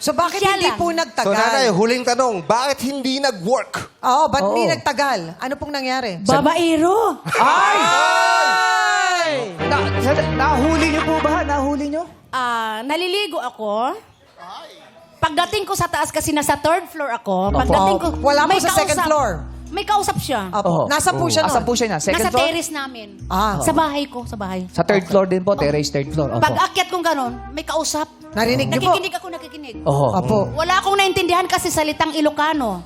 So bakit Siya hindi lang. po So nagtagal? nanay, huling tanong, bakit hindi nag-work? Oo, ba't Oo. hindi nagtagal? Ano pong nangyari? Babaero. Nahuli niyo po ba? Nahuli niyo? Naliligo ako. Pagdating ko sa taas kasi nasa third floor ako. Pagdating ko, Wala po may sa second kausap. floor. May kausap siya. Opo. Nasa po siya Asan nun? po siya na? Second Nasa floor? terrace namin. Ah. Sa bahay ko, sa bahay. Sa third floor din po, terrace third floor. Opo. Pag akyat kong ganon, may kausap. Narinig niyo po? Nakikinig. Oho. Opo. Wala akong naintindihan kasi salitang Ilocano.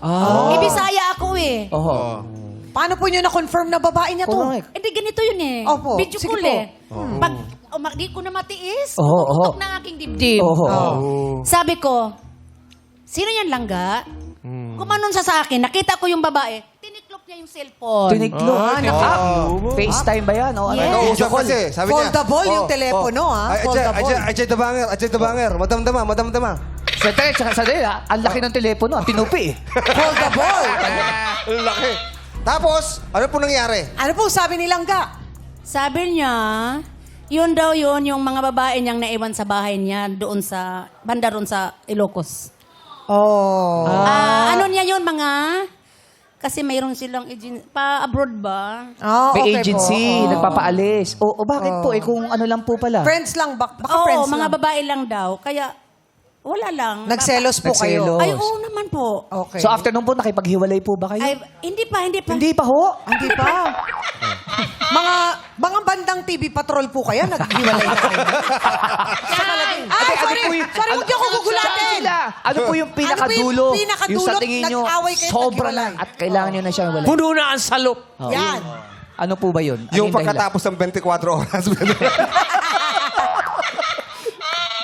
Ibisaya ako eh. Oho. Paano po niyo na-confirm na babae niya to? Correct. Hindi, ganito yun eh. Opo, Video sige call po. eh. Pag di ko na matiis, Oho, tutok oho. ng aking dibdib. Oho. Sabi ko, sino yan langga? Kumanon siya sa akin, nakita ko yung babae, tiniklop niya yung cellphone. Tiniklo. FaceTime ba yan? O, ano? Yes. Nakausap kasi, sabi niya. Foldable yung telepono, ha? Foldable. Ajay the banger, madam-dama. Sandali, ha? Ang laki ng telepono. Ang tinupi eh. Foldable. Ang laki. Tapos, ano po nangyari? Ano po sabi ni Langga? Sabi niya, yun daw yun, yung mga babae niyang naiwan sa bahay niya doon sa, banda doon sa Ilocos. Oh. Ano niya yun, mga, kasi mayroon silang pa-abroad ba? Oh, May okay agency, po. nagpapaalis. O bakit po? Eh, kung ano lang po pala. Friends lang, baka Oo, friends mga lang. babae lang daw. Kaya, wala lang. Nagselos po kayo. Nagselos. Ay, oo naman po. Okay. So after nung po, nakipaghiwalay po ba kayo? Ay, hindi pa. Hindi pa ho. Hindi pa. mga bandang TV Patrol po kayo, naghiwalay na kayo. Ay, sorry, sorry, huwag niyo ako gugulatin. Ano po yung pinakadulo? Ano po yung pinakadulot? Yung sa tingin nyo, Nag-away kayo, sobra naghiwalay. na at kailangan nyo na siyang walay. Puno na ang salop. Oh. Yan. Ano po ba yun? Ano Yung dahilan? pagkatapos ng 24 oras.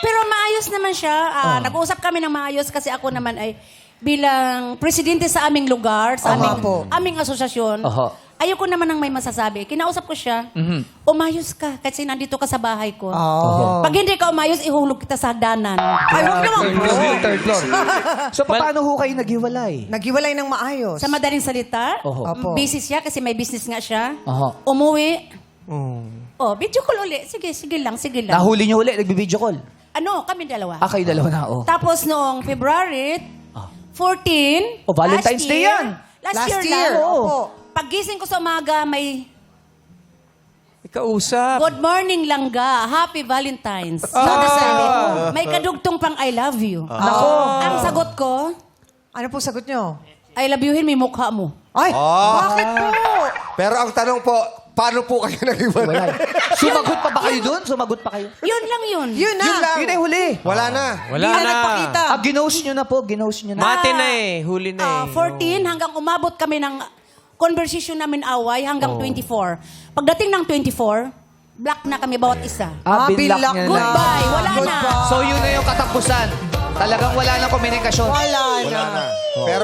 Pero maayos naman siya. Nag-uusap kami ng maayos kasi ako naman ay bilang presidente sa aming lugar, sa aming asosasyon. Oho. Ayoko naman ng may masasabi. Kinausap ko siya, umayos ka kasi nandito ka sa bahay ko. Oh. Pag hindi ka umayos, ihulog kita sa hagdanan. Ay, huwag naman po. Third floor. So paano ho kayo naghiwalay? Naghiwalay ng maayos. Sa madaling salita, Oho. Opo. busy siya kasi may business nga siya. Oho. Umuwi. Oh, video call uli. Sige lang. Nahuli nyo ulit, nagbibideo call. Ano, kami dalawa. Kayo dalawa na, oh. Tapos noong February 14, Oh, Valentine's Day yan. Last Last year year, lang. opo. Paggising ko sa umaga, may Ikausap. good morning langga, happy Valentine's. So, nasabi ko, may kadugtong pang I love you. Ang sagot ko, Ano po sagot nyo? I love youhin may mukha mo. Ay, bakit po? Pero ang tanong po, paano po kayo nag-iwalay? Sumagot pa ba kayo dun? Sumagot pa kayo? Yun lang yun. Yun na. Yun lang. Yun ay huli. Wala na. Wala Hindi na na. nagpakita. Ginost nyo na po. Ginost nyo na. Mati na eh. Huli na eh. 14 hanggang umabot kami ng conversation namin away hanggang 24. Pagdating ng 24, black na kami bawat isa. Binlock binlock nyo na. Goodbye, wala na. Goodbye. So yun na yung katapusan. Talagang wala na komunikasyon. Wala Wala na. na. Pero